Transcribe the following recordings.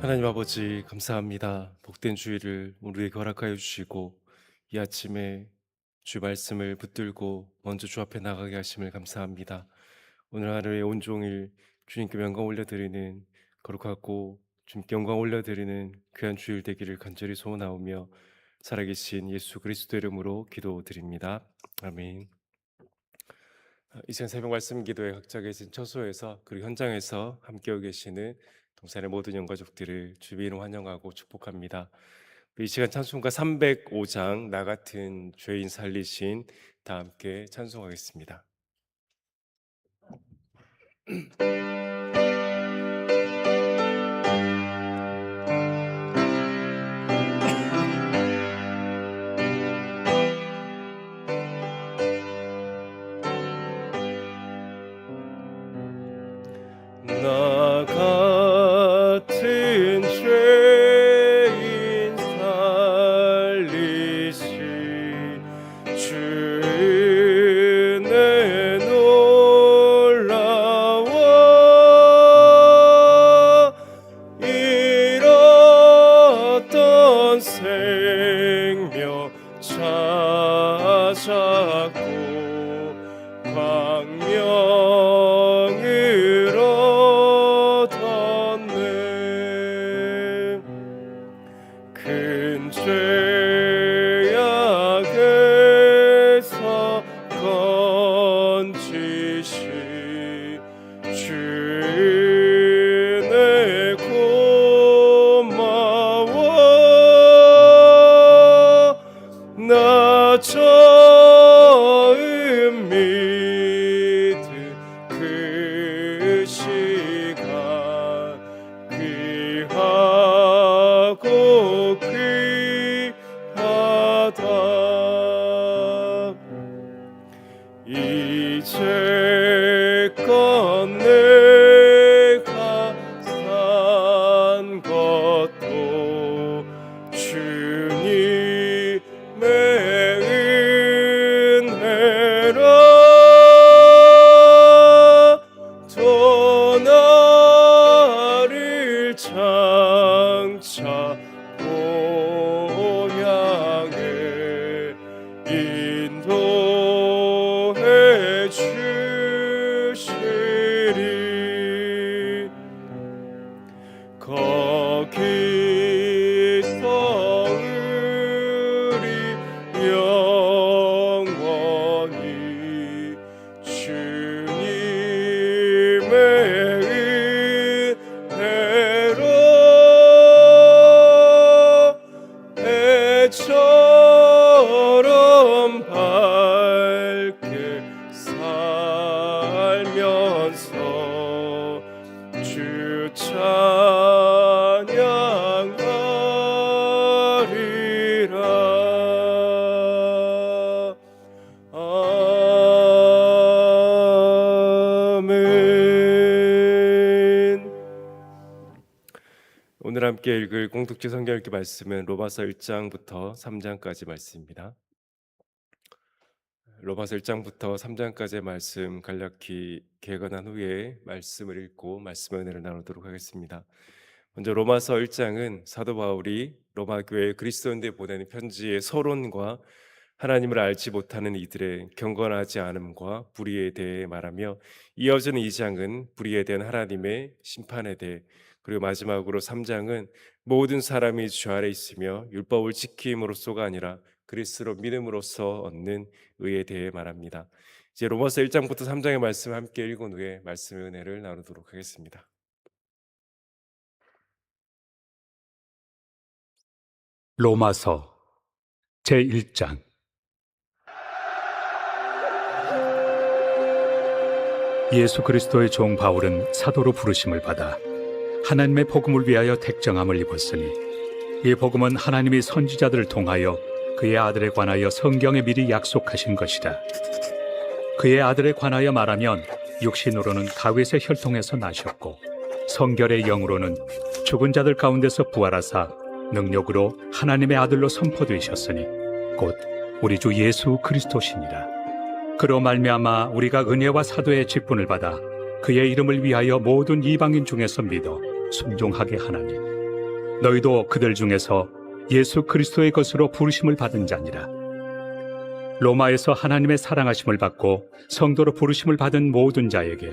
하나님 아버지 감사합니다. 복된 주일을 우리에게 허락하여 주시고 이 아침에 주 말씀을 붙들고 먼저 주 앞에 나가게 하심을 감사합니다. 오늘 하루에 온종일 주님께 영광 올려드리는 거룩하고 주님께 영광 올려드리는 귀한 주일 되기를 간절히 소원하오며 살아계신 예수 그리스도 이름으로 기도드립니다. 아멘. 이전 새벽 말씀 기도에 각자 계신 처소에서 그리고 현장에서 함께하고 계시는 동산의 모든 영가족들을 주의 이름 환영하고 축복합니다. 이 시간 찬송가 305장 나 같은 죄인 살리신 다 함께 찬송하겠습니다. 나 같은 죄인 살리신 주의 놀라워 잃었던 생명 찾았고 광명을 얻었네. 큰 죄악에서 건지시 주의 고마워. 나 처음 믿은 그 시간 귀하고 귀하다. 이제껏 내가 산 것도 주님의 은혜라. 또 나를 장차 보양해 인도해 주시리. 거기서 우리 영원히 주님의 은혜로 배처럼 밝게 살면서 주 찬양하리라. 아멘. 오늘 함께 읽을 공독지 성경 읽기 말씀은 로마서 1장부터 3장까지 말씀입니다. 로마서 1장부터 3장까지의 말씀 간략히 개관한 후에 말씀을 읽고 말씀의 은혜를 나누도록 하겠습니다. 먼저 로마서 1장은 사도 바울이 로마 교회 그리스도인들에 보내는 편지의 서론과 하나님을 알지 못하는 이들의 경건하지 않음과 불의에 대해 말하며, 이어지는 2장은 불의에 대한 하나님의 심판에 대해, 그리고 마지막으로 3장은 모든 사람이 주 아래 있으며 율법을 지킴으로써가 아니라 그리스도로 믿음으로써 얻는 의에 대해 말합니다. 이제 로마서 1장부터 3장의 말씀 함께 읽은 후에 말씀의 은혜를 나누도록 하겠습니다. 로마서 제1장. 예수 그리스도의 종 바울은 사도로 부르심을 받아 하나님의 복음을 위하여 택정함을 입었으니, 이 복음은 하나님이 선지자들을 통하여 그의 아들에 관하여 성경에 미리 약속하신 것이라. 그의 아들에 관하여 말하면 육신으로는 다윗의 혈통에서 나셨고 성결의 영으로는 죽은 자들 가운데서 부활하사 능력으로 하나님의 아들로 선포되셨으니 곧 우리 주 예수 그리스도시니라. 그로 말미암아 우리가 은혜와 사도의 직분을 받아 그의 이름을 위하여 모든 이방인 중에서 믿어 순종하게 하나니, 너희도 그들 중에서 예수 그리스도의 것으로 부르심을 받은 자니라. 로마에서 하나님의 사랑하심을 받고 성도로 부르심을 받은 모든 자에게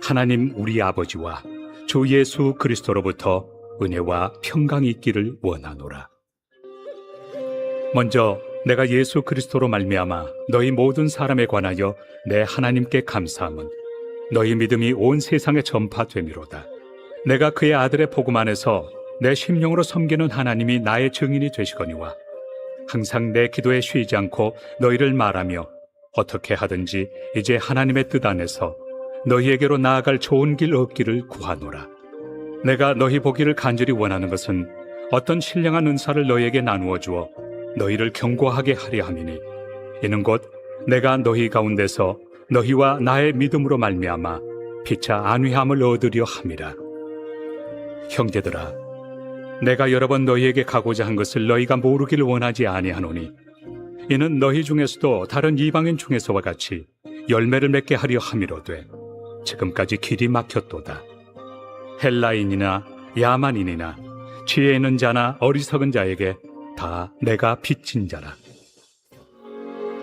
하나님 우리 아버지와 주 예수 그리스도로부터 은혜와 평강이 있기를 원하노라. 먼저 내가 예수 그리스도로 말미암아 너희 모든 사람에 관하여 내 하나님께 감사함은 너희 믿음이 온 세상에 전파됨이로다. 내가 그의 아들의 복음 안에서 내 심령으로 섬기는 하나님이 나의 증인이 되시거니와 항상 내 기도에 쉬지 않고 너희를 말하며 어떻게 하든지 이제 하나님의 뜻 안에서 너희에게로 나아갈 좋은 길 얻기를 구하노라. 내가 너희 보기를 간절히 원하는 것은 어떤 신령한 은사를 너희에게 나누어 주어 너희를 견고하게 하려 함이니 이는 곧 내가 너희 가운데서 너희와 나의 믿음으로 말미암아 피차 안위함을 얻으려 함이라. 형제들아, 내가 여러 번 너희에게 가고자 한 것을 너희가 모르기를 원하지 아니하노니 이는 너희 중에서도 다른 이방인 중에서와 같이 열매를 맺게 하려 함이로되 지금까지 길이 막혔도다. 헬라인이나 야만인이나 지혜 있는 자나 어리석은 자에게 다 내가 빚진 자라.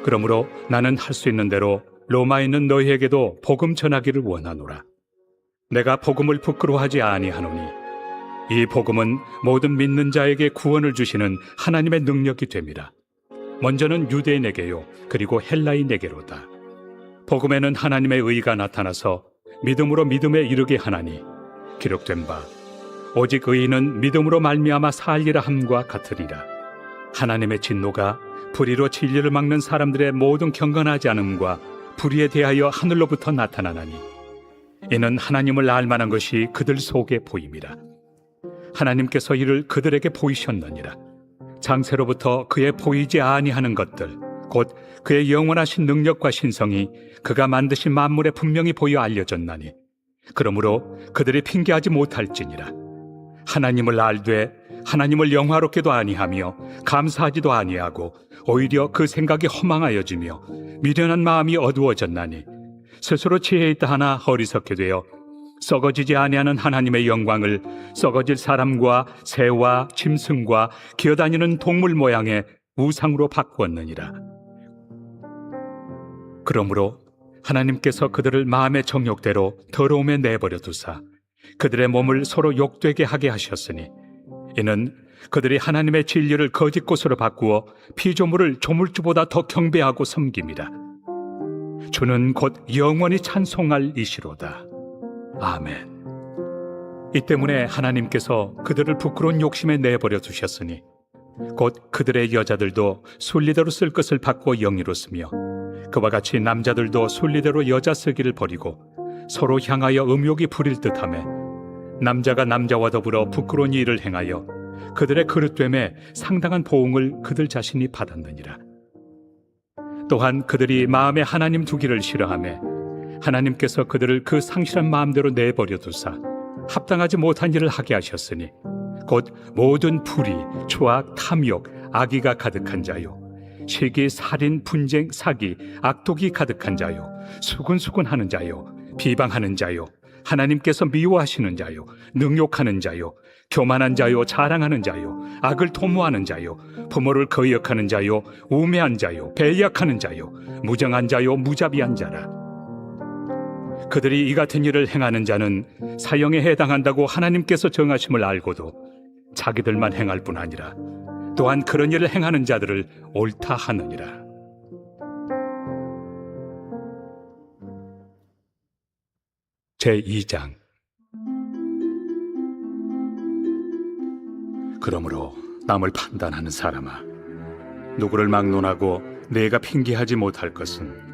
그러므로 나는 할 수 있는 대로 로마에 있는 너희에게도 복음 전하기를 원하노라. 내가 복음을 부끄러워하지 아니하노니 이 복음은 모든 믿는 자에게 구원을 주시는 하나님의 능력이 됨이라. 먼저는 유대인에게요 그리고 헬라인에게로다. 복음에는 하나님의 의가 나타나서 믿음으로 믿음에 이르게 하나니 기록된 바 오직 의인은 믿음으로 말미암아 살리라 함과 같으리라. 하나님의 진노가 불의로 진리를 막는 사람들의 모든 경건하지 않음과 불의에 대하여 하늘로부터 나타나나니 이는 하나님을 알만한 것이 그들 속에 보임이라. 하나님께서 이를 그들에게 보이셨느니라. 장세로부터 그의 보이지 아니하는 것들 곧 그의 영원하신 능력과 신성이 그가 만드신 만물에 분명히 보여 알려졌나니 그러므로 그들이 핑계하지 못할지니라. 하나님을 알되 하나님을 영화롭게도 아니하며 감사하지도 아니하고 오히려 그 생각이 허망하여지며 미련한 마음이 어두워졌나니 스스로 지혜 있다 하나 어리석게 되어 썩어지지 아니하는 하나님의 영광을 썩어질 사람과 새와 짐승과 기어다니는 동물 모양의 우상으로 바꾸었느니라. 그러므로 하나님께서 그들을 마음의 정욕대로 더러움에 내버려 두사 그들의 몸을 서로 욕되게 하게 하셨으니 이는 그들이 하나님의 진리를 거짓 것으로 바꾸어 피조물을 조물주보다 더 경배하고 섬깁니다. 주는 곧 영원히 찬송할 이시로다. 아멘. 이 때문에 하나님께서 그들을 부끄러운 욕심에 내버려 두셨으니 곧 그들의 여자들도 순리대로 쓸 것을 바꾸어 영리로 쓰며 그와 같이 남자들도 순리대로 여자 쓰기를 버리고 서로 향하여 음욕이 부릴 듯하며 남자가 남자와 더불어 부끄러운 일을 행하여 그들의 그릇됨에 상당한 보응을 그들 자신이 받았느니라. 또한 그들이 마음에 하나님 두기를 싫어하며 하나님께서 그들을 그 상실한 마음대로 내버려 두사 합당하지 못한 일을 하게 하셨으니 곧 모든 불의, 초악, 탐욕, 악의가 가득한 자요 시기, 살인, 분쟁, 사기, 악독이 가득한 자요 수군수군하는 자요 비방하는 자요 하나님께서 미워하시는 자요 능욕하는 자요 교만한 자요 자랑하는 자요 악을 도모하는 자요 부모를 거역하는 자요 우매한 자요 배약하는 자요 무정한 자요 무자비한 자라. 그들이 이 같은 일을 행하는 자는 사형에 해당한다고 하나님께서 정하심을 알고도 자기들만 행할 뿐 아니라 또한 그런 일을 행하는 자들을 옳다 하느니라. 제2장. 그러므로 남을 판단하는 사람아, 누구를 막론하고 내가 핑계하지 못할 것은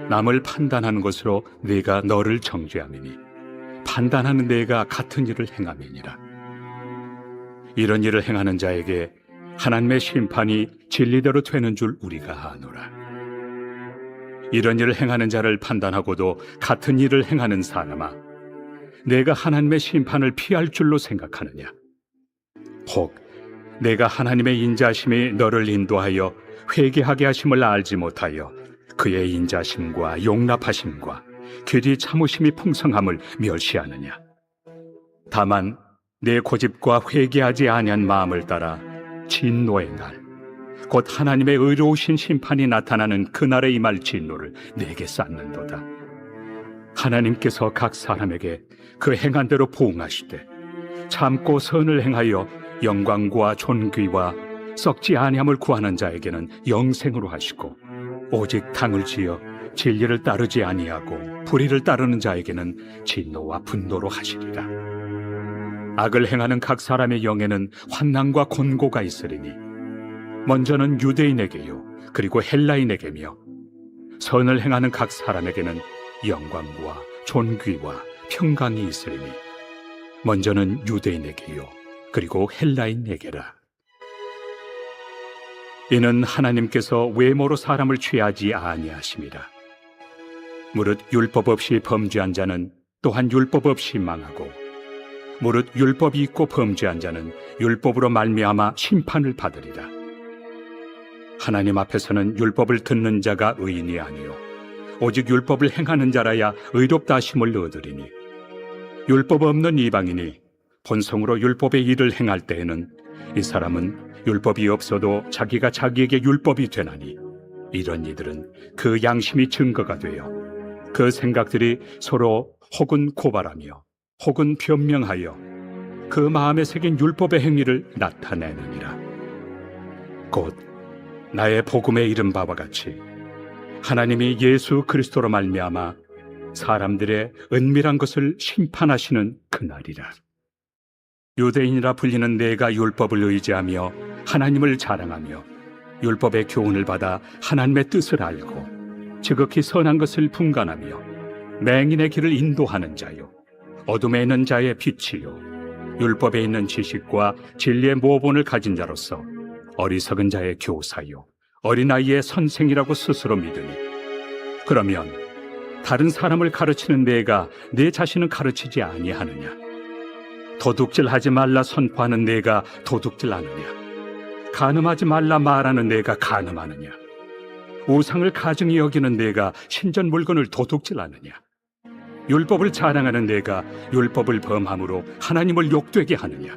남을 판단하는 것으로 네가 너를 정죄함이니 판단하는 네가 같은 일을 행함이니라. 이런 일을 행하는 자에게 하나님의 심판이 진리대로 되는 줄 우리가 아노라. 이런 일을 행하는 자를 판단하고도 같은 일을 행하는 사람아, 내가 하나님의 심판을 피할 줄로 생각하느냐? 혹 내가 하나님의 인자심이 너를 인도하여 회개하게 하심을 알지 못하여 그의 인자심과 용납하심과 길이 참으심이 풍성함을 멸시하느냐? 다만 내 고집과 회개하지 아니한 마음을 따라 진노의 날, 곧 하나님의 의로우신 심판이 나타나는 그날에 임할 진노를 내게 쌓는도다. 하나님께서 각 사람에게 그 행한 대로 보응하시되 참고 선을 행하여 영광과 존귀와 썩지 아니함을 구하는 자에게는 영생으로 하시고, 오직 당을 지어 진리를 따르지 아니하고 불의를 따르는 자에게는 진노와 분노로 하시리라. 악을 행하는 각 사람의 영에는 환난과 곤고가 있으리니 먼저는 유대인에게요 그리고 헬라인에게며, 선을 행하는 각 사람에게는 영광과 존귀와 평강이 있으리니 먼저는 유대인에게요 그리고 헬라인에게라. 이는 하나님께서 외모로 사람을 취하지 아니하심이라. 무릇 율법 없이 범죄한 자는 또한 율법 없이 망하고, 무릇 율법이 있고 범죄한 자는 율법으로 말미암아 심판을 받으리라. 하나님 앞에서는 율법을 듣는 자가 의인이 아니요 오직 율법을 행하는 자라야 의롭다 하심을 얻으리니, 율법 없는 이방인이 본성으로 율법의 일을 행할 때에는 이 사람은 율법이 없어도 자기가 자기에게 율법이 되나니, 이런 이들은 그 양심이 증거가 되어 그 생각들이 서로 혹은 고발하며 혹은 변명하여 그 마음에 새긴 율법의 행위를 나타내느니라. 곧 나의 복음에 이른 바와 같이 하나님이 예수 그리스도로 말미암아 사람들의 은밀한 것을 심판하시는 그날이라. 유대인이라 불리는 내가 율법을 의지하며 하나님을 자랑하며 율법의 교훈을 받아 하나님의 뜻을 알고 지극히 선한 것을 분간하며 맹인의 길을 인도하는 자요 어둠에 있는 자의 빛이요 율법에 있는 지식과 진리의 모본을 가진 자로서 어리석은 자의 교사요 어린아이의 선생이라고 스스로 믿으니, 그러면 다른 사람을 가르치는 내가 내 자신을 가르치지 아니하느냐? 도둑질하지 말라 선포하는 내가 도둑질하느냐? 간음하지 말라 말하는 내가 간음하느냐? 우상을 가증히 여기는 내가 신전 물건을 도둑질하느냐? 율법을 자랑하는 내가 율법을 범함으로 하나님을 욕되게 하느냐?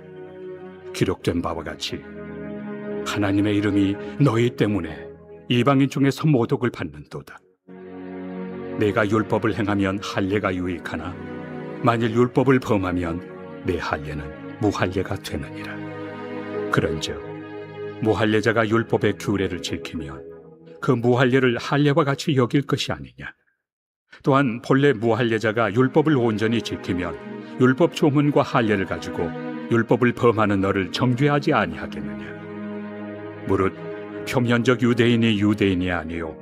기록된 바와 같이 하나님의 이름이 너희 때문에 이방인 중에서 모독을 받는도다. 내가 율법을 행하면 할례가 유익하나 만일 율법을 범하면 내 할례는 무할례가 되느니라. 그런즉 무할례자가 율법의 규례를 지키면 그 무할례를 할례와 같이 여길 것이 아니냐. 또한 본래 무할례자가 율법을 온전히 지키면 율법 조문과 할례를 가지고 율법을 범하는 너를 정죄하지 아니하겠느냐. 무릇 표면적 유대인이 유대인이 아니요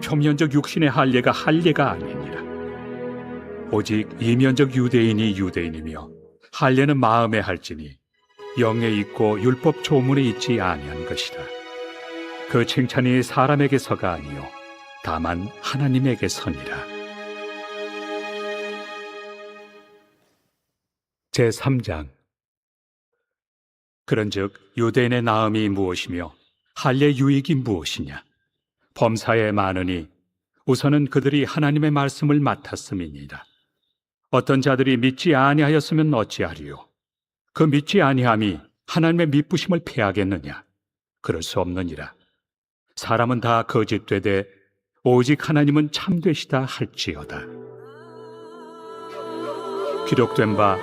표면적 육신의 할례가 할례가 아니니라. 오직 이면적 유대인이 유대인이며 할례는 마음에 할지니 영에 있고 율법 조문에 있지 아니한 것이라. 그 칭찬이 사람에게서가 아니요 다만 하나님에게서니라. 제3장. 그런즉 유대인의 나음이 무엇이며 할례 유익이 무엇이냐? 범사에 많으니 우선은 그들이 하나님의 말씀을 맡았음이니라. 어떤 자들이 믿지 아니하였으면 어찌하리요? 그 믿지 아니함이 하나님의 믿부심을 패하겠느냐? 그럴 수 없느니라. 사람은 다 거짓되되 오직 하나님은 참되시다 할지어다. 기록된 바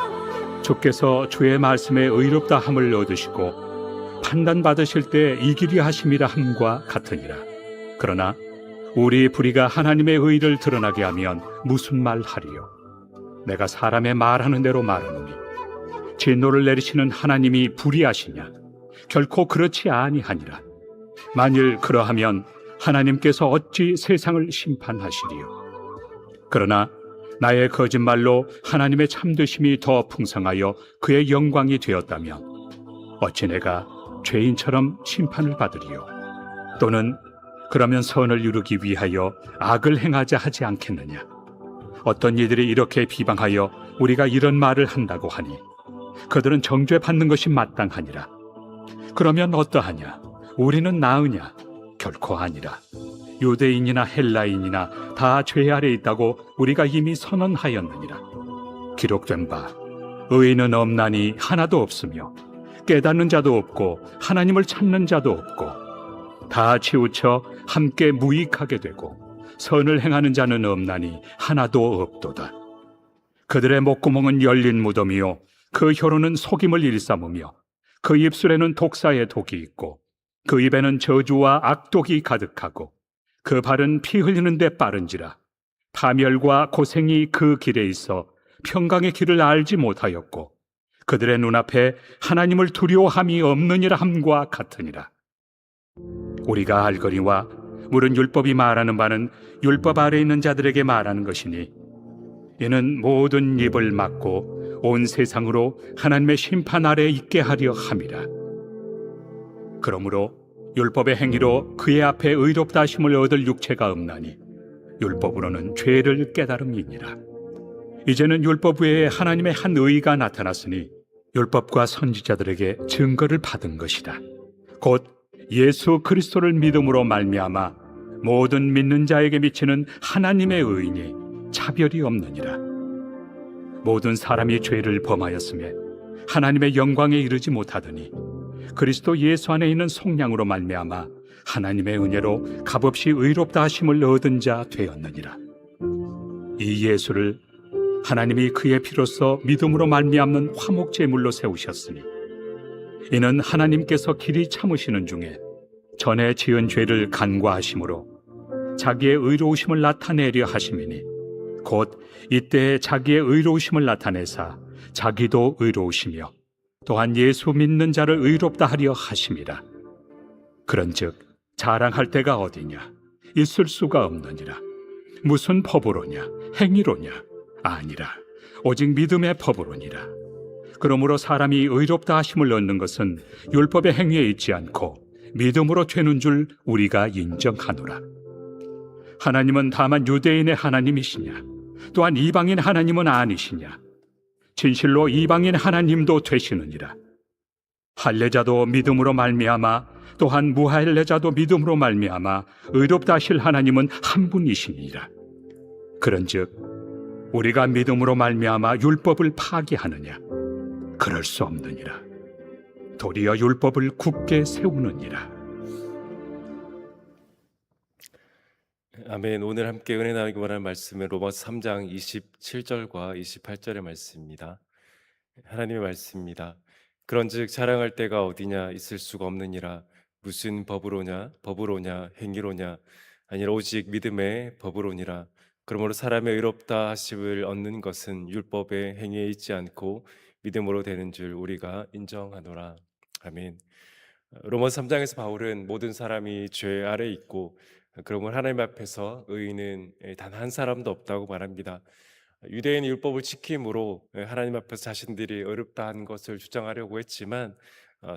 주께서 주의 말씀에 의롭다 함을 얻으시고 판단받으실 때 이기리 하심이라 함과 같으니라. 그러나 우리 불의가 하나님의 의를 드러나게 하면 무슨 말 하리요? 내가 사람의 말하는 대로 말하노니 진노를 내리시는 하나님이 불의하시냐? 결코 그렇지 아니하니라. 만일 그러하면 하나님께서 어찌 세상을 심판하시리요? 그러나 나의 거짓말로 하나님의 참되심이 더 풍성하여 그의 영광이 되었다면 어찌 내가 죄인처럼 심판을 받으리요? 또는 그러면 선을 이루기 위하여 악을 행하자 하지 않겠느냐? 어떤 이들이 이렇게 비방하여 우리가 이런 말을 한다고 하니 그들은 정죄받는 것이 마땅하니라. 그러면 어떠하냐? 우리는 나으냐? 결코 아니라. 유대인이나 헬라인이나 다 죄 아래 있다고 우리가 이미 선언하였느니라. 기록된 바 의인은 없나니 하나도 없으며 깨닫는 자도 없고 하나님을 찾는 자도 없고 다 치우쳐 함께 무익하게 되고 선을 행하는 자는 없나니 하나도 없도다. 그들의 목구멍은 열린 무덤이요 그 혀로는 속임을 일삼으며 그 입술에는 독사의 독이 있고 그 입에는 저주와 악독이 가득하고 그 발은 피 흘리는 데 빠른지라. 파멸과 고생이 그 길에 있어 평강의 길을 알지 못하였고 그들의 눈앞에 하나님을 두려워함이 없느니라 함과 같으니라. 우리가 알거니와 물은 율법이 말하는 바는 율법 아래 있는 자들에게 말하는 것이니 이는 모든 입을 막고 온 세상으로 하나님의 심판 아래 있게 하려 함이라. 그러므로 율법의 행위로 그의 앞에 의롭다 하심을 얻을 육체가 없나니 율법으로는 죄를 깨달음이니라. 이제는 율법 외에 하나님의 한 의가 나타났으니 율법과 선지자들에게 증거를 받은 것이다. 곧 예수 그리스도를 믿음으로 말미암아 모든 믿는 자에게 미치는 하나님의 의인이 차별이 없느니라. 모든 사람이 죄를 범하였음에 하나님의 영광에 이르지 못하더니 그리스도 예수 안에 있는 속량으로 말미암아 하나님의 은혜로 값없이 의롭다 하심을 얻은 자 되었느니라. 이 예수를 하나님이 그의 피로써 믿음으로 말미암는 화목 제물로 세우셨으니 이는 하나님께서 길이 참으시는 중에 전에 지은 죄를 간과하심으로 자기의 의로우심을 나타내려 하심이니 곧 이때 자기의 의로우심을 나타내사 자기도 의로우시며 또한 예수 믿는 자를 의롭다 하려 하심이라. 그런즉 자랑할 데가 어디냐? 있을 수가 없느니라. 무슨 법으로냐? 행위로냐? 아니라 오직 믿음의 법으로니라. 그러므로 사람이 의롭다 하심을 얻는 것은 율법의 행위에 있지 않고 믿음으로 되는 줄 우리가 인정하노라. 하나님은 다만 유대인의 하나님이시냐? 또한 이방인 하나님은 아니시냐? 진실로 이방인 하나님도 되시느니라. 할례자도 믿음으로 말미암아 또한 무할례자도 믿음으로 말미암아 의롭다 하실 하나님은 한 분이시니라. 그런즉 우리가 믿음으로 말미암아 율법을 파기하느냐? 그럴 수 없느니라. 도리어 율법을 굳게 세우느니라. 아멘. 오늘 함께 은혜 나누기 원하는 말씀은 로마서 3장 27절과 28절의 말씀입니다. 하나님의 말씀입니다. 그런즉 자랑할 데가 어디냐? 있을 수가 없느니라. 무슨 법으로냐 행위로냐 아니라 오직 믿음의 법으로니라. 그러므로 사람의 의롭다 하심을 얻는 것은 율법의 행위에 있지 않고 믿음으로 되는 줄 우리가 인정하노라. 아멘. 로마서 3장에서 바울은 모든 사람이 죄 아래 있고 그러므로 하나님 앞에서 의인은 단 한 사람도 없다고 말합니다. 유대인 율법을 지킴으로 하나님 앞에서 자신들이 의롭다한 것을 주장하려고 했지만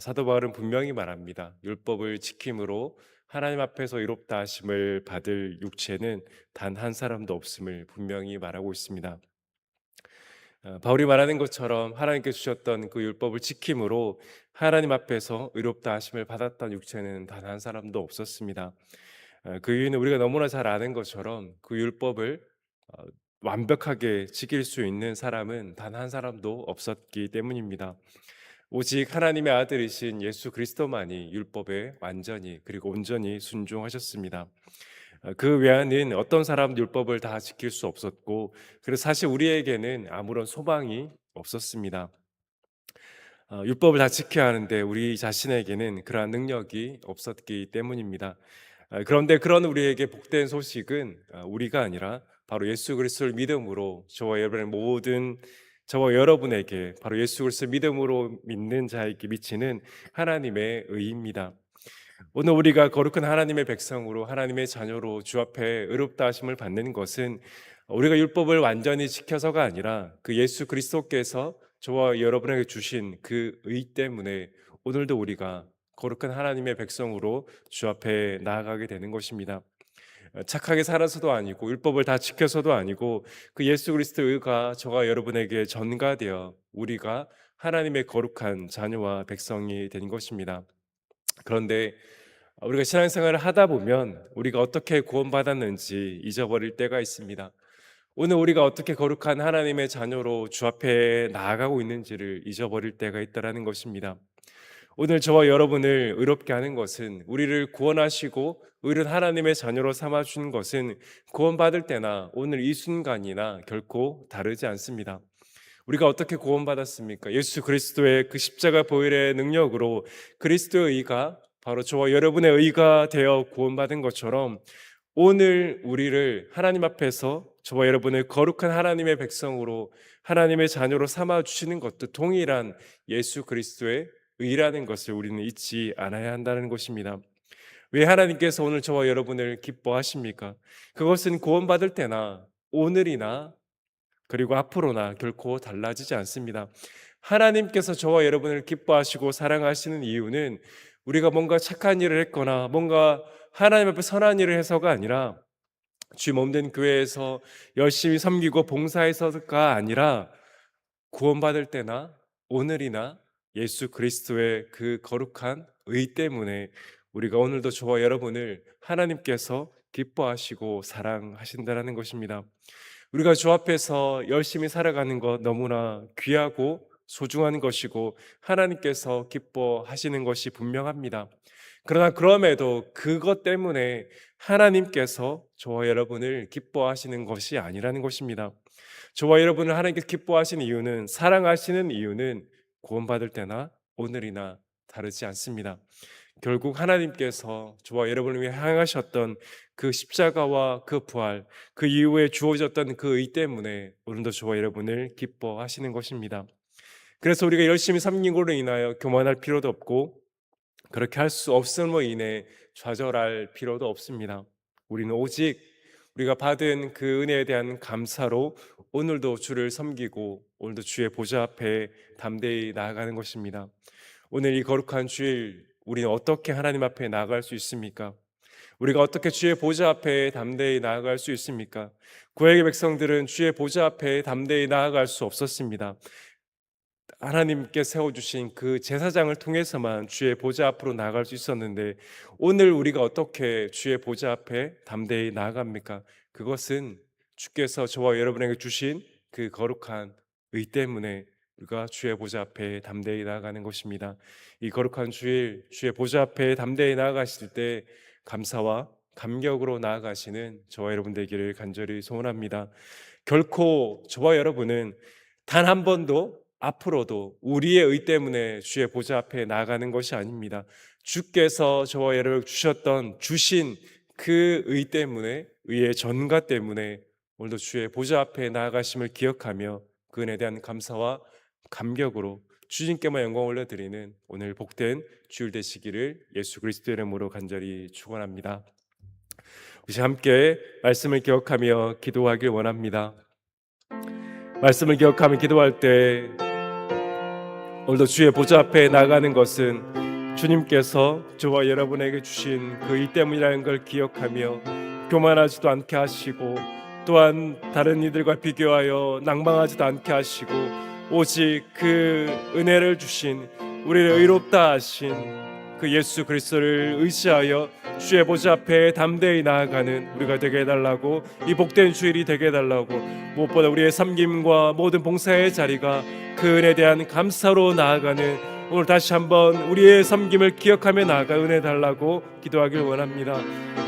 사도 바울은 분명히 말합니다. 율법을 지킴으로 하나님 앞에서 의롭다 하심을 받을 육체는 단 한 사람도 없음을 분명히 말하고 있습니다. 바울이 말하는 것처럼 하나님께 주셨던 그 율법을 지킴으로 하나님 앞에서 의롭다 하심을 받았던 육체는 단 한 사람도 없었습니다. 그 이유는 우리가 너무나 잘 아는 것처럼 그 율법을 완벽하게 지킬 수 있는 사람은 단 한 사람도 없었기 때문입니다. 오직 하나님의 아들이신 예수 그리스도만이 율법에 완전히 그리고 온전히 순종하셨습니다. 그 외에는 어떤 사람도 율법을 다 지킬 수 없었고 그래서 사실 우리에게는 아무런 소망이 없었습니다. 율법을 다 지켜야 하는데 우리 자신에게는 그러한 능력이 없었기 때문입니다. 그런데 그런 우리에게 복된 소식은 우리가 아니라 바로 예수 그리스도를 믿음으로 저와 여러분에게 바로 예수 그리스도를 믿음으로 믿는 자에게 미치는 하나님의 의입니다. 오늘 우리가 거룩한 하나님의 백성으로 하나님의 자녀로 주 앞에 의롭다 하심을 받는 것은 우리가 율법을 완전히 지켜서가 아니라 그 예수 그리스도께서 저와 여러분에게 주신 그 의 때문에 오늘도 우리가 거룩한 하나님의 백성으로 주 앞에 나아가게 되는 것입니다. 착하게 살아서도 아니고 율법을 다 지켜서도 아니고 그 예수 그리스도의 의가 저와 여러분에게 전가되어 우리가 하나님의 거룩한 자녀와 백성이 된 것입니다. 그런데 우리가 신앙생활을 하다 보면 우리가 어떻게 구원받았는지 잊어버릴 때가 있습니다. 오늘 우리가 어떻게 거룩한 하나님의 자녀로 주 앞에 나아가고 있는지를 잊어버릴 때가 있다라는 것입니다. 오늘 저와 여러분을 의롭게 하는 것은, 우리를 구원하시고 의로운 하나님의 자녀로 삼아주는 것은 구원받을 때나 오늘 이 순간이나 결코 다르지 않습니다. 우리가 어떻게 구원받았습니까? 예수 그리스도의 그 십자가 보혈의 능력으로 그리스도의 의가 바로 저와 여러분의 의가 되어 구원받은 것처럼, 오늘 우리를 하나님 앞에서 저와 여러분을 거룩한 하나님의 백성으로, 하나님의 자녀로 삼아 주시는 것도 동일한 예수 그리스도의 의라는 것을 우리는 잊지 않아야 한다는 것입니다. 왜 하나님께서 오늘 저와 여러분을 기뻐하십니까? 그것은 구원받을 때나 오늘이나 그리고 앞으로나 결코 달라지지 않습니다. 하나님께서 저와 여러분을 기뻐하시고 사랑하시는 이유는 우리가 뭔가 착한 일을 했거나 뭔가 하나님 앞에 선한 일을 해서가 아니라, 주 몸된 교회에서 열심히 섬기고 봉사해서가 아니라, 구원받을 때나 오늘이나 예수 그리스도의 그 거룩한 의 때문에 우리가 오늘도 저와 여러분을 하나님께서 기뻐하시고 사랑하신다는 것입니다. 우리가 주 앞에서 열심히 살아가는 것 너무나 귀하고 소중한 것이고 하나님께서 기뻐하시는 것이 분명합니다. 그러나 그럼에도 그것 때문에 하나님께서 저와 여러분을 기뻐하시는 것이 아니라는 것입니다. 저와 여러분을 하나님께서 기뻐하시는 이유는, 사랑하시는 이유는 구원받을 때나 오늘이나 다르지 않습니다. 결국 하나님께서 저와 여러분을 위해 행하셨던 그 십자가와 그 부활, 그 이후에 주어졌던 그 의 때문에 오늘도 저와 여러분을 기뻐하시는 것입니다. 그래서 우리가 열심히 섬긴 것으로 인하여 교만할 필요도 없고, 그렇게 할 수 없음으로 인해 좌절할 필요도 없습니다. 우리는 오직 우리가 받은 그 은혜에 대한 감사로 오늘도 주를 섬기고 오늘도 주의 보좌 앞에 담대히 나아가는 것입니다. 오늘 이 거룩한 주일, 우리는 어떻게 하나님 앞에 나아갈 수 있습니까? 우리가 어떻게 주의 보좌 앞에 담대히 나아갈 수 있습니까? 구약의 백성들은 주의 보좌 앞에 담대히 나아갈 수 없었습니다. 하나님께 세워주신 그 제사장을 통해서만 주의 보좌 앞으로 나아갈 수 있었는데, 오늘 우리가 어떻게 주의 보좌 앞에 담대히 나아갑니까? 그것은 주께서 저와 여러분에게 주신 그 거룩한 의 때문에 우리가 주의 보좌 앞에 담대히 나아가는 것입니다. 이 거룩한 주일, 주의 보좌 앞에 담대히 나아가실 때 감사와 감격으로 나아가시는 저와 여러분 되기를 간절히 소원합니다. 결코 저와 여러분은 단 한 번도 앞으로도 우리의 의 때문에 주의 보좌 앞에 나아가는 것이 아닙니다. 주께서 저와 여러분 주신 그 의 때문에, 의의 전가 때문에 오늘도 주의 보좌 앞에 나아가심을 기억하며 그 은혜에 대한 감사와 감격으로 주님께만 영광을 올려드리는 오늘 복된 주일 되시기를 예수 그리스도의 이름으로 간절히 축원합니다. 우리 함께 말씀을 기억하며 기도하길 원합니다. 말씀을 기억하며 기도할 때 오늘도 주의 보좌 앞에 나가는 것은 주님께서 저와 여러분에게 주신 그 일 때문이라는 걸 기억하며 교만하지도 않게 하시고, 또한 다른 이들과 비교하여 낭망하지도 않게 하시고, 오직 그 은혜를 주신, 우리를 의롭다 하신 그 예수 그리스도를 의지하여 주의 보좌 앞에 담대히 나아가는 우리가 되게 해달라고, 이 복된 주일이 되게 해달라고, 무엇보다 우리의 섬김과 모든 봉사의 자리가 그 은혜에 대한 감사로 나아가는, 오늘 다시 한번 우리의 섬김을 기억하며 나아가 은혜 달라고 기도하길 원합니다.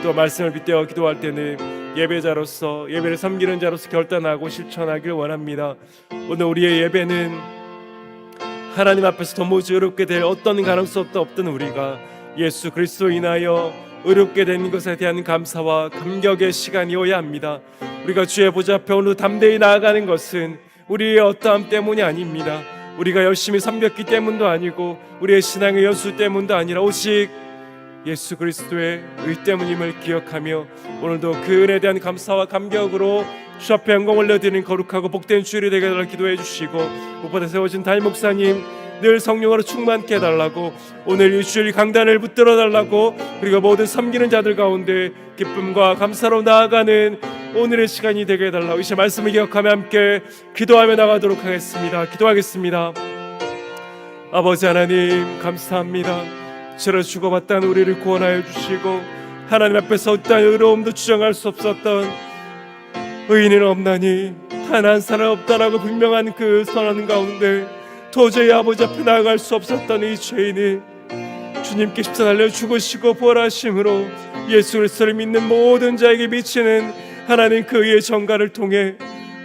또 말씀을 빗대어 기도할 때는 예배자로서, 예배를 섬기는 자로서 결단하고 실천하길 원합니다. 오늘 우리의 예배는 하나님 앞에서 도무지 의롭게 될 어떤 가능성도 없던 우리가 예수 그리스도 인하여 의롭게 된 것에 대한 감사와 감격의 시간이어야 합니다. 우리가 주의 보좌 앞에 오늘 담대히 나아가는 것은 우리의 어떠함 때문이 아닙니다. 우리가 열심히 섬겼기 때문도 아니고 우리의 신앙의 연수 때문도 아니라 오직 예수 그리스도의 의 때문임을 기억하며 오늘도 그 은혜에 대한 감사와 감격으로 주 앞에 영광 올려드리는 거룩하고 복된 주일이 되게 해달라고 기도해 주시고, 무엇보다 세워진 담임 목사님 늘 성령으로 충만케 해달라고, 오늘 이 주일 강단을 붙들어 달라고, 그리고 모든 섬기는 자들 가운데 기쁨과 감사로 나아가는 오늘의 시간이 되게 해달라고, 이제 말씀을 기억하며 함께 기도하며 나가도록 하겠습니다. 기도하겠습니다. 아버지 하나님 감사합니다. 죄로 죽어봤던 우리를 구원하여 주시고 하나님 앞에서 어떠한 의로움도 주장할 수 없었던 의인은 없나니 단 한 사람 없다라고 분명한 그 선언 가운데 도저히 아버지 앞에 나아갈 수 없었던 이 죄인이 주님께 십자가를 죽으시고 부활하심으로 예수 그리스도를 믿는 모든 자에게 미치는 하나님 그 의의 정가를 통해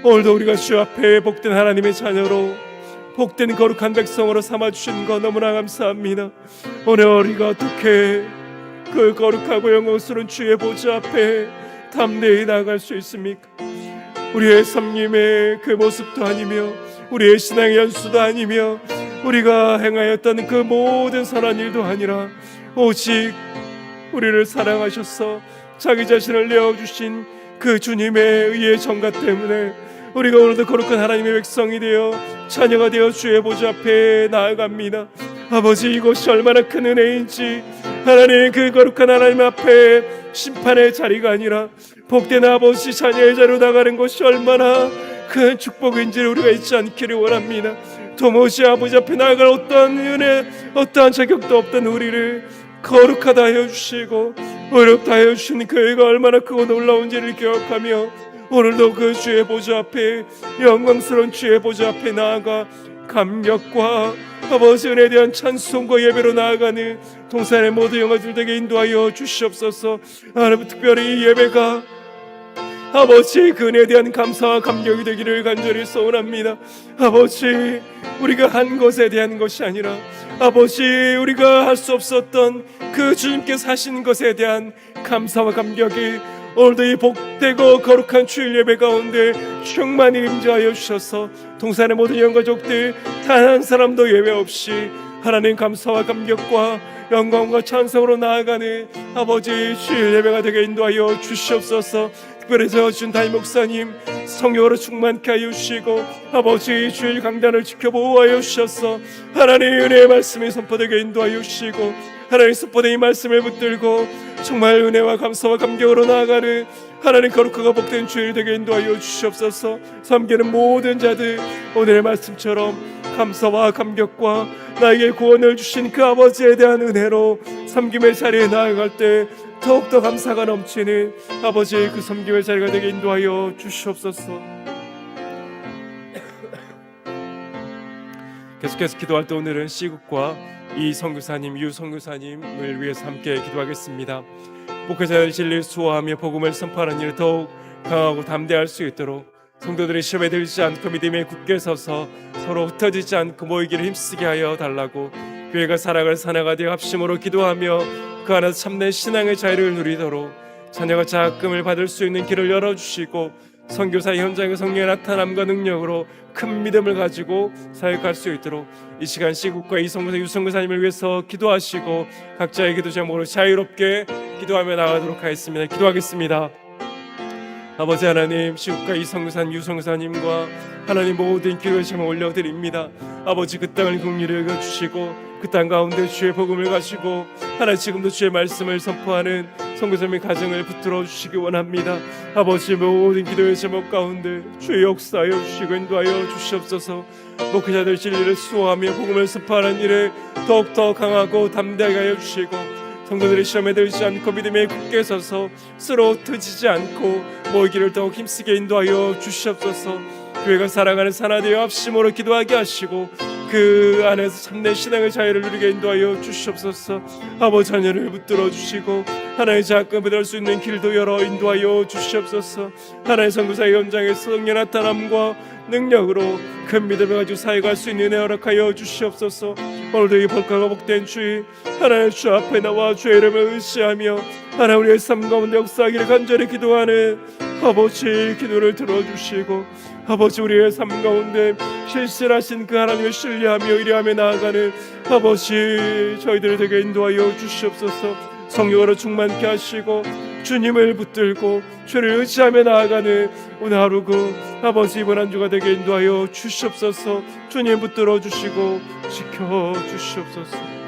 오늘도 우리가 주 앞에 복된 하나님의 자녀로 복된 거룩한 백성으로 삼아주신 것 너무나 감사합니다. 오늘 우리가 어떻게 그 거룩하고 영광스러운 주의 보좌 앞에 담대히 나아갈 수 있습니까? 우리의 섬김의 그 모습도 아니며 우리의 신앙의 연수도 아니며 우리가 행하였던 그 모든 선한 일도 아니라 오직 우리를 사랑하셔서 자기 자신을 내어주신 그 주님의 의의 정가 때문에 우리가 오늘도 거룩한 하나님의 백성이 되어 자녀가 되어 주의 보좌 앞에 나아갑니다. 아버지, 이것이 얼마나 큰 은혜인지, 하나님 그 거룩한 하나님 앞에 심판의 자리가 아니라 복된 아버지 자녀의 자리로 나가는 것이 얼마나 큰 축복인지를 우리가 잊지 않기를 원합니다. 도무지 아버지 앞에 나아갈 어떠한 은혜, 어떠한 자격도 없던 우리를 거룩하다 하여 주시고 어렵다 하여 주신 그 의가 얼마나 크고 놀라운지를 기억하며 오늘도 그 주의 보좌 앞에, 영광스러운 주의 보좌 앞에 나아가 감격과 아버지 은혜에 대한 찬송과 예배로 나아가는 동산의 모든 영혼들에게 인도하여 주시옵소서. 하나님, 특별히 이 예배가 아버지 그 은혜에 대한 감사와 감격이 되기를 간절히 소원합니다. 아버지, 우리가 한 것에 대한 것이 아니라 아버지 우리가 할 수 없었던 그 주님께서 하신 것에 대한 감사와 감격이 오늘도 이 복되고 거룩한 주일 예배 가운데 충만히 임재하여 주셔서 동산의 모든 영가족들 단 한 사람도 예외 없이 하나님 감사와 감격과 영광과 찬송으로 나아가는 아버지 주일 예배가 되게 인도하여 주시옵소서. 특별히 저주신 담임 목사님 성령으로 충만케 하여 주시고 아버지 주일 강단을 지켜 보호하여 주셔서 하나님 은혜의 말씀이 선포되게 인도하여 주시고 하나님 선포된 이 말씀을 붙들고 정말 은혜와 감사와 감격으로 나아가는 하나님 거룩하고 복된 주일 되게 인도하여 주시옵소서. 섬기는 모든 자들 오늘의 말씀처럼 감사와 감격과 나에게 구원을 주신 그 아버지에 대한 은혜로 섬김의 자리에 나아갈 때 더욱더 감사가 넘치는 아버지의 그 섬김의 자리가 되게 인도하여 주시옵소서. 계속해서 기도할 때 오늘은 시국과 이 선교사님, 유 선교사님을 위해서 함께 기도하겠습니다. 목회자의 진리를 수호하며 복음을 선포하는 일을 더욱 강하고 담대할 수 있도록 성도들이 시험에 들지 않고 믿음에 굳게 서서 서로 흩어지지 않고 모이기를 힘쓰게 하여 달라고 교회가 살아갈 사나가 되어 합심으로 기도하며 그 안에서 참된 신앙의 자유를 누리도록 자녀가 자금을 받을 수 있는 길을 열어주시고 선교사 현장의 성령의 나타남과 능력으로 큰 믿음을 가지고 사역할 수 있도록 이 시간 시국과 이성교사 유성교사님을 위해서 기도하시고 각자의 기도 제목으로 자유롭게 기도하며 나가도록 하겠습니다. 기도하겠습니다. 아버지 하나님, 시국과 이성교사님, 유성교사님과 하나님 모든 기도의 제목 올려드립니다. 아버지 그 땅을 긍휼히 여겨주시고 그 땅 가운데 주의 복음을 가지고 하나님 지금도 주의 말씀을 선포하는 선교사님의 가정을 붙들어 주시기 원합니다. 아버지 모든 기도의 제목 가운데 주의 역사하여 주시고 인도하여 주시옵소서. 목회자들 진리를 수호하며 복음을 선포하는 일에 더욱더 강하고 담대하게 하여 주시고 성도들이 시험에 들지 않고 믿음에 굳게 서서 서로 흩어지지 않고 모이기를 더욱 힘쓰게 인도하여 주시옵소서. 교회가 살아가는 산하되어 합심으로 기도하게 하시고 그 안에서 참된 신앙의 자유를 누리게 인도하여 주시옵소서. 아버지 자녀를 붙들어 주시고 하나님의 자금을 얻을 수 있는 길도 열어 인도하여 주시옵소서. 하나님의 선교사의 현장에서 성령 나타남과 능력으로 큰 믿음을 가지고 사역할 수 있는 은혜 허락하여 주시옵소서. 오늘도 이 복하고 복된 주일 하나님 주 앞에 나와 주의 이름을 의시하며 하나님 우리의 삶 가운데 역사하기를 간절히 기도하는 아버지 기도를 들어주시고 아버지 우리의 삶 가운데 실실하신 그 하나님을 신뢰하며 의뢰하며 나아가는 아버지 저희들을 되게 인도하여 주시옵소서. 성령으로 충만케 하시고 주님을 붙들고 주를 의지하며 나아가는 오늘 하루 그 아버지 이번 한 주가 되게 인도하여 주시옵소서. 주님 붙들어 주시고 지켜 주시옵소서.